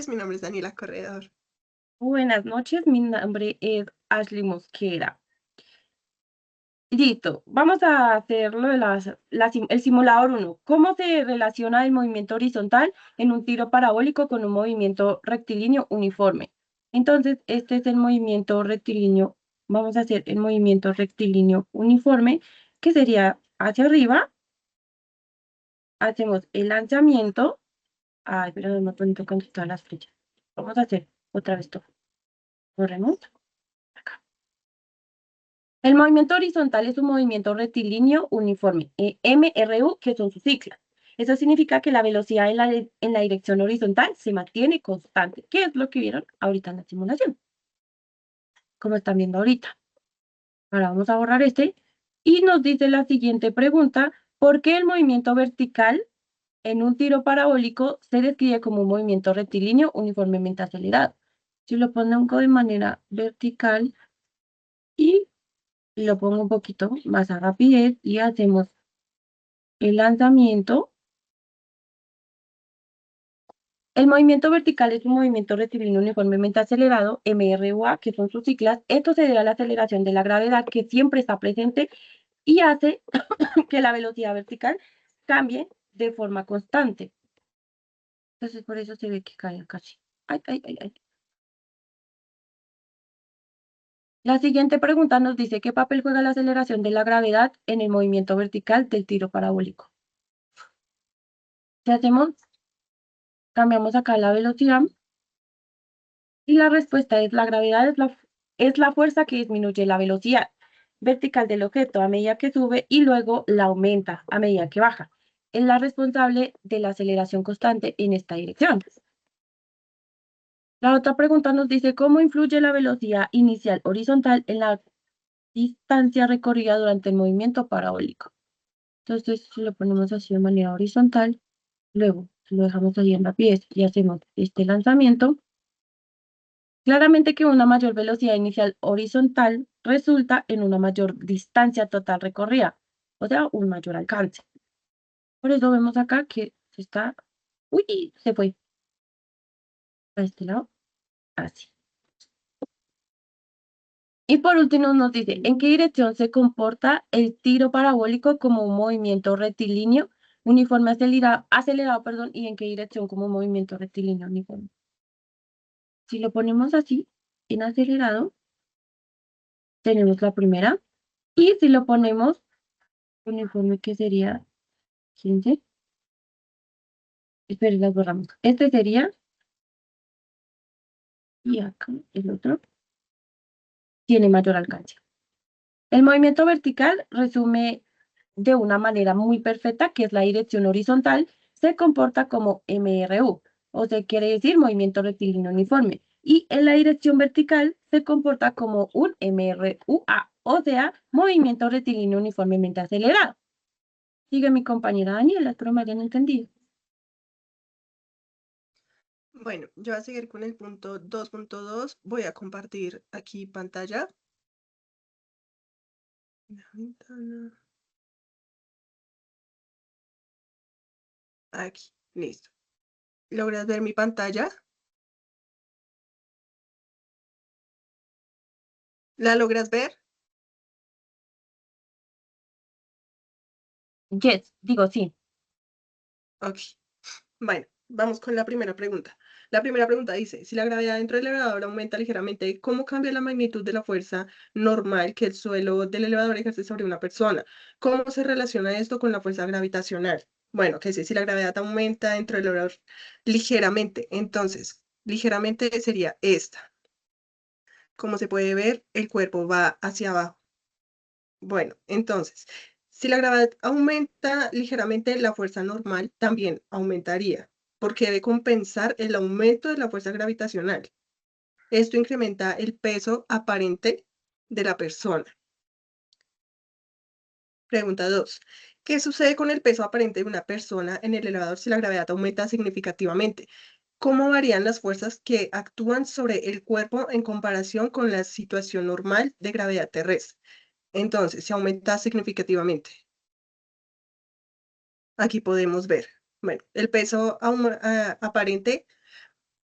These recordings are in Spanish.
noches, mi nombre es Daniela Corredor. Buenas noches, mi nombre es Ashley Mosquera. Listo, vamos a hacerlo de el simulador 1. ¿Cómo se relaciona el movimiento horizontal en un tiro parabólico con un movimiento rectilíneo uniforme? Entonces, este es el movimiento rectilíneo. Vamos a hacer el movimiento rectilíneo uniforme, que sería hacia arriba. Hacemos el lanzamiento. Ay, pero no me bonito con todas las flechas. Vamos a hacer otra vez todo. Corremos. El movimiento horizontal es un movimiento rectilíneo uniforme, MRU, que son sus siglas. Eso significa que la velocidad en la dirección horizontal se mantiene constante, que es lo que vieron ahorita en la simulación, como están viendo ahorita. Ahora vamos a borrar este y nos dice la siguiente pregunta: ¿por qué el movimiento vertical en un tiro parabólico se describe como un movimiento rectilíneo uniformemente acelerado? Si lo pongo de manera vertical y lo pongo un poquito más a rapidez y hacemos el lanzamiento. El movimiento vertical es un movimiento rectilíneo uniformemente acelerado, MRUA, que son sus siglas. Esto se debe a la aceleración de la gravedad, que siempre está presente y hace que la velocidad vertical cambie de forma constante. Entonces, por eso se ve que cae casi. Ay, ay, ay, ay. La siguiente pregunta nos dice: ¿qué papel juega la aceleración de la gravedad en el movimiento vertical del tiro parabólico? Si hacemos, cambiamos acá la velocidad. Y la respuesta es: la gravedad es la fuerza que disminuye la velocidad vertical del objeto a medida que sube y luego la aumenta a medida que baja. Es la responsable de la aceleración constante en esta dirección. La otra pregunta nos dice: ¿cómo influye la velocidad inicial horizontal en la distancia recorrida durante el movimiento parabólico? Entonces, si lo ponemos así de manera horizontal, luego lo dejamos ahí en rapidez y hacemos este lanzamiento. Claramente que una mayor velocidad inicial horizontal resulta en una mayor distancia total recorrida, o sea, un mayor alcance. Por eso vemos acá que se está... ¡Uy! Se fue a este lado, así. Y por último nos dice: ¿en qué dirección se comporta el tiro parabólico como un movimiento rectilíneo uniforme acelerado, perdón, y en qué dirección como un movimiento rectilíneo uniforme? Si lo ponemos así, en acelerado, tenemos la primera. Y si lo ponemos uniforme, que sería 15. Esperen, las borramos. Este sería, y acá el otro, tiene mayor alcance. El movimiento vertical resume de una manera muy perfecta que es la dirección horizontal, se comporta como MRU, o sea, quiere decir movimiento rectilíneo uniforme. Y en la dirección vertical se comporta como un MRUA, o sea, movimiento rectilíneo uniformemente acelerado. Sigue mi compañera Daniela, espero me hayan entendido. Bueno, yo voy a seguir con el punto 2.2. Voy a compartir aquí pantalla. Una ventana. Aquí, listo. ¿Logras ver mi pantalla? ¿La logras ver? Yes, digo sí. Ok. Bueno, vamos con la primera pregunta. La primera pregunta dice: si la gravedad dentro del elevador aumenta ligeramente, ¿cómo cambia la magnitud de la fuerza normal que el suelo del elevador ejerce sobre una persona? ¿Cómo se relaciona esto con la fuerza gravitacional? Bueno, que si la gravedad aumenta dentro del elevador ligeramente, entonces, ligeramente sería esta. Como se puede ver, el cuerpo va hacia abajo. Bueno, entonces, si la gravedad aumenta ligeramente, la fuerza normal también aumentaría, porque debe compensar el aumento de la fuerza gravitacional. Esto incrementa el peso aparente de la persona. Pregunta 2. ¿Qué sucede con el peso aparente de una persona en el elevador si la gravedad aumenta significativamente? ¿Cómo varían las fuerzas que actúan sobre el cuerpo en comparación con la situación normal de gravedad terrestre? Entonces, se aumenta significativamente. Aquí podemos ver, bueno, el peso aparente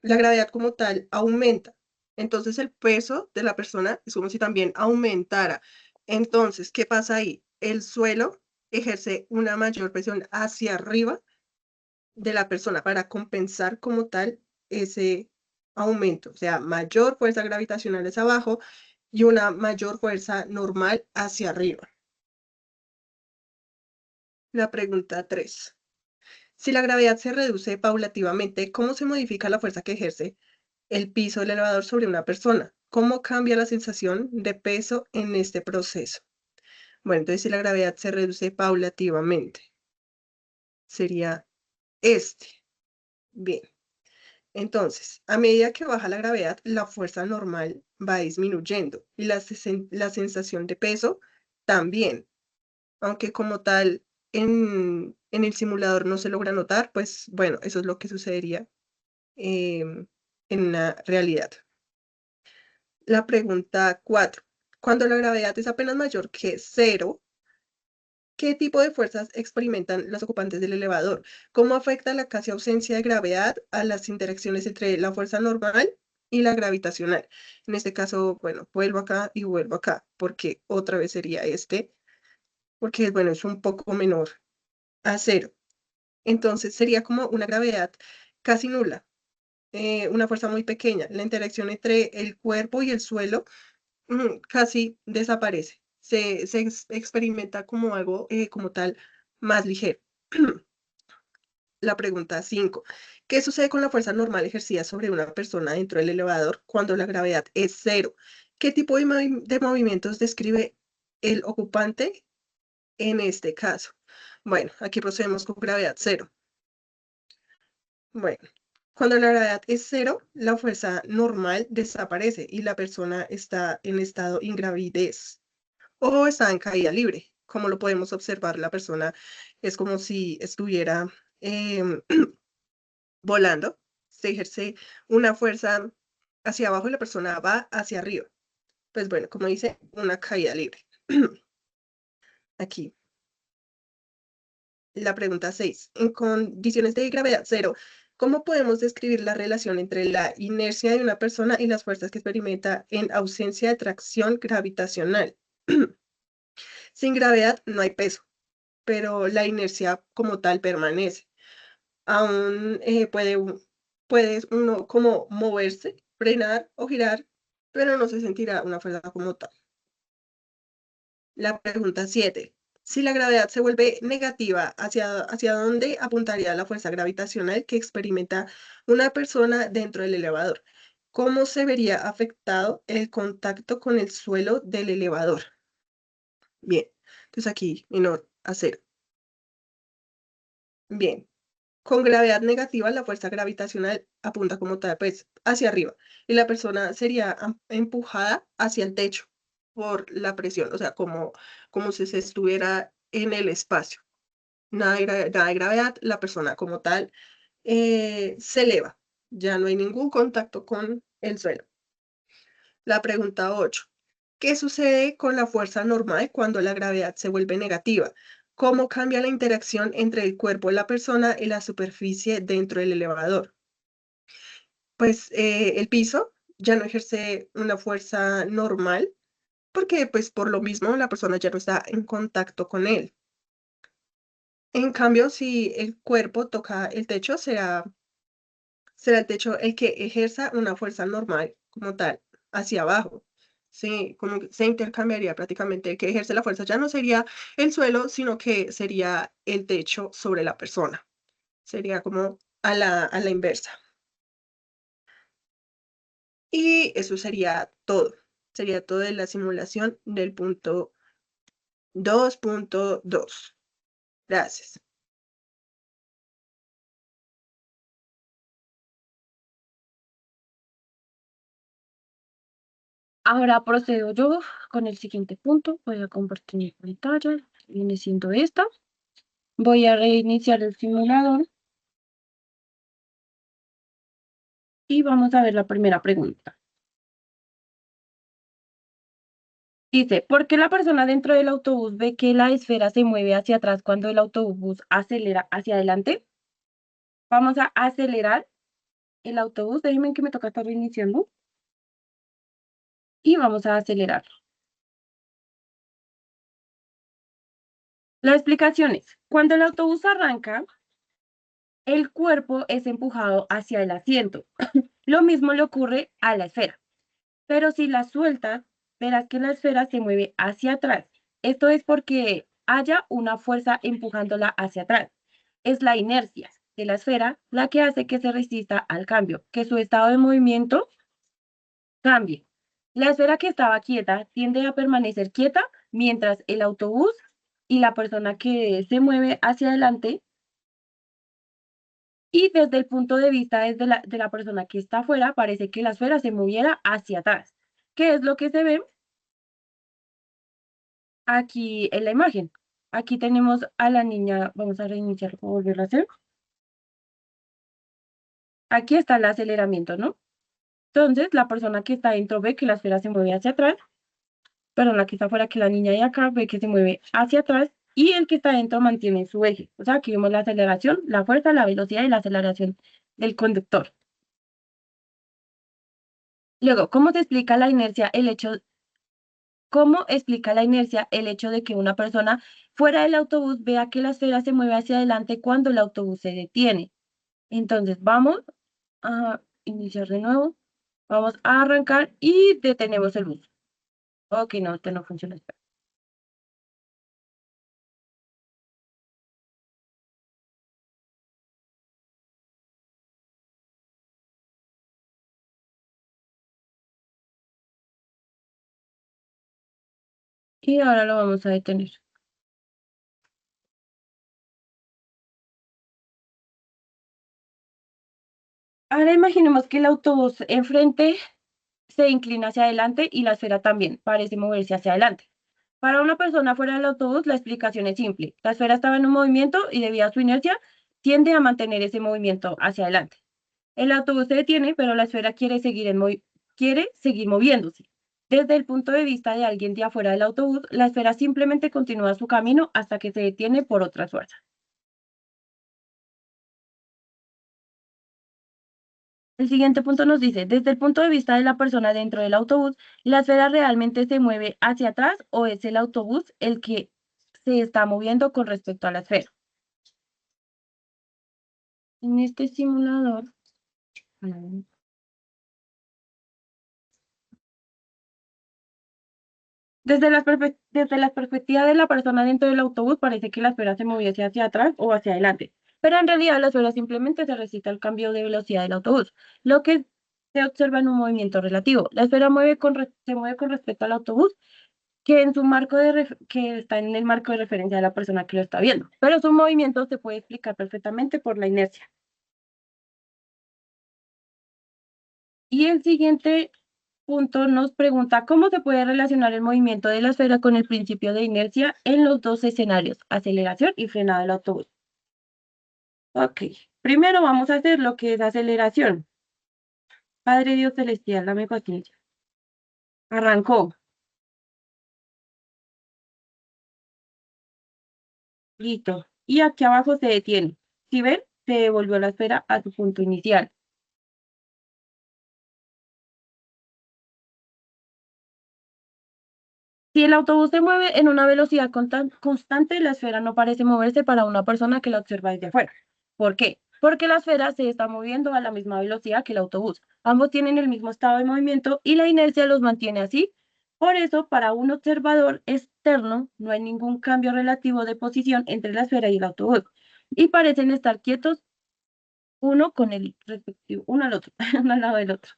la gravedad como tal aumenta. Entonces el peso de la persona es como si también aumentara. Entonces, ¿qué pasa ahí? El suelo ejerce una mayor presión hacia arriba de la persona para compensar como tal ese aumento, o sea, mayor fuerza gravitacional hacia abajo y una mayor fuerza normal hacia arriba. La pregunta 3. Si la gravedad se reduce paulativamente, ¿cómo se modifica la fuerza que ejerce el piso del elevador sobre una persona? ¿Cómo cambia la sensación de peso en este proceso? Bueno, entonces si la gravedad se reduce paulativamente, sería este. Bien. Entonces, a medida que baja la gravedad, la fuerza normal va disminuyendo y la sensación de peso también, aunque como tal en el simulador no se logra notar, pues bueno, eso es lo que sucedería en la realidad. La pregunta 4. Cuando la gravedad es apenas mayor que cero, ¿qué tipo de fuerzas experimentan los ocupantes del elevador? ¿Cómo afecta la casi ausencia de gravedad a las interacciones entre la fuerza normal y la gravitacional? En este caso, bueno, vuelvo acá y vuelvo acá, porque otra vez sería este, porque bueno, es un poco menor a cero. Entonces sería como una gravedad casi nula, una fuerza muy pequeña. La interacción entre el cuerpo y el suelo casi desaparece. Se experimenta como algo como tal más ligero. La pregunta 5. ¿Qué sucede con la fuerza normal ejercida sobre una persona dentro del elevador cuando la gravedad es cero? ¿Qué tipo de movimientos describe el ocupante en este caso? Bueno, aquí procedemos con gravedad cero. Bueno, cuando la gravedad es cero, la fuerza normal desaparece y la persona está en estado ingravidez o está en caída libre. Como lo podemos observar, la persona es como si estuviera em, volando, se ejerce una fuerza hacia abajo y la persona va hacia arriba. Pues bueno, como dice, una caída libre. Aquí, la pregunta 6. En condiciones de gravedad cero, ¿cómo podemos describir la relación entre la inercia de una persona y las fuerzas que experimenta en ausencia de tracción gravitacional? Sin gravedad no hay peso, pero la inercia como tal permanece. Aún puede uno como moverse, frenar o girar, pero no se sentirá una fuerza como tal. La pregunta 7. Si la gravedad se vuelve negativa, ¿hacia dónde apuntaría la fuerza gravitacional que experimenta una persona dentro del elevador? ¿Cómo se vería afectado el contacto con el suelo del elevador? Bien, entonces aquí menor a cero. Bien, con gravedad negativa, la fuerza gravitacional apunta como tal, pues, hacia arriba. Y la persona sería empujada hacia el techo por la presión, o sea, como si se estuviera en el espacio. Nada de gravedad, la persona como tal se eleva. Ya no hay ningún contacto con el suelo. La pregunta 8. ¿Qué sucede con la fuerza normal cuando la gravedad se vuelve negativa? ¿Cómo cambia la interacción entre el cuerpo de la persona y la superficie dentro del elevador? Pues el piso ya no ejerce una fuerza normal porque pues por lo mismo la persona ya no está en contacto con él. En cambio, si el cuerpo toca el techo, será el techo el que ejerza una fuerza normal como tal hacia abajo. Sí, como que se intercambiaría prácticamente. El que ejerce la fuerza ya no sería el suelo, sino que sería el techo sobre la persona. Sería como a la inversa. Y eso sería todo. Sería todo de la simulación del punto 2.2. Gracias. Ahora procedo yo con el siguiente punto. Voy a compartir mi pantalla. Viene siendo esta. Voy a reiniciar el simulador y vamos a ver la primera pregunta. Dice, ¿por qué la persona dentro del autobús ve que la esfera se mueve hacia atrás cuando el autobús acelera hacia adelante? Vamos a acelerar el autobús, déjenme que me toca estar reiniciando y vamos a acelerar. La explicación es, cuando el autobús arranca, el cuerpo es empujado hacia el asiento. Lo mismo le ocurre a la esfera. Pero si la sueltas, verás que la esfera se mueve hacia atrás. Esto es porque haya una fuerza empujándola hacia atrás. Es la inercia de la esfera la que hace que se resista al cambio, que su estado de movimiento cambie. La esfera que estaba quieta tiende a permanecer quieta mientras el autobús y la persona que se mueve hacia adelante y desde el punto de vista de la persona que está afuera parece que la esfera se moviera hacia atrás. ¿Qué es lo que se ve aquí en la imagen? Aquí tenemos a la niña, vamos a reiniciar o volverlo a hacer. Aquí está el aceleramiento, ¿no? Entonces, la persona que está dentro ve que la esfera se mueve hacia atrás, pero la que está afuera, que la niña de acá, ve que se mueve hacia atrás y el que está dentro mantiene su eje. O sea, aquí vemos la aceleración, la fuerza, la velocidad y la aceleración del conductor. Luego, ¿cómo se explica la inercia el hecho ¿Cómo explica la inercia el hecho de que una persona fuera del autobús vea que la esfera se mueve hacia adelante cuando el autobús se detiene? Entonces vamos a iniciar de nuevo, vamos a arrancar y detenemos el bus. Ok, no, este no funciona. Espera. Y ahora lo vamos a detener. Ahora imaginemos que el autobús enfrente se inclina hacia adelante y la esfera también parece moverse hacia adelante. Para una persona fuera del autobús, la explicación es simple. La esfera estaba en un movimiento y debido a su inercia, tiende a mantener ese movimiento hacia adelante. El autobús se detiene, pero la esfera quiere seguir moviéndose. Desde el punto de vista de alguien de afuera del autobús, la esfera simplemente continúa su camino hasta que se detiene por otra fuerza. El siguiente punto nos dice, desde el punto de vista de la persona dentro del autobús, ¿la esfera realmente se mueve hacia atrás o es el autobús el que se está moviendo con respecto a la esfera? En este simulador, desde la perspectiva de la persona dentro del autobús, parece que la esfera se moviese hacia atrás o hacia adelante, pero en realidad la esfera simplemente se resiste al cambio de velocidad del autobús, lo que se observa en un movimiento relativo. La esfera se mueve con respecto al autobús, que está en el marco de referencia de la persona que lo está viendo, pero su movimiento se puede explicar perfectamente por la inercia. Y el siguiente punto nos pregunta cómo se puede relacionar el movimiento de la esfera con el principio de inercia en los dos escenarios, aceleración y frenado del autobús. Ok, primero vamos a hacer lo que es aceleración. Padre Dios celestial, dame paciencia. Arrancó, listo. Y aquí abajo se detiene. Si ven, se devolvió la esfera a su punto inicial. Si el autobús se mueve en una velocidad constante, la esfera no parece moverse para una persona que la observa desde afuera. ¿Por qué? Porque la esfera se está moviendo a la misma velocidad que el autobús. Ambos tienen el mismo estado de movimiento y la inercia los mantiene así. Por eso, para un observador externo, no hay ningún cambio relativo de posición entre la esfera y el autobús. Y parecen estar quietos uno con el respectivo, uno al otro, uno al lado del otro.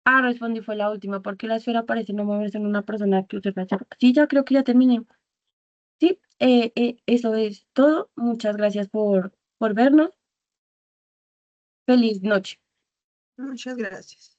Ah, respondí, fue la última, porque la esfera parece no moverse en una persona que observa hacia afuera. Sí, ya creo que ya terminé. Sí, eso es todo. Muchas gracias por vernos. Feliz noche. Muchas gracias.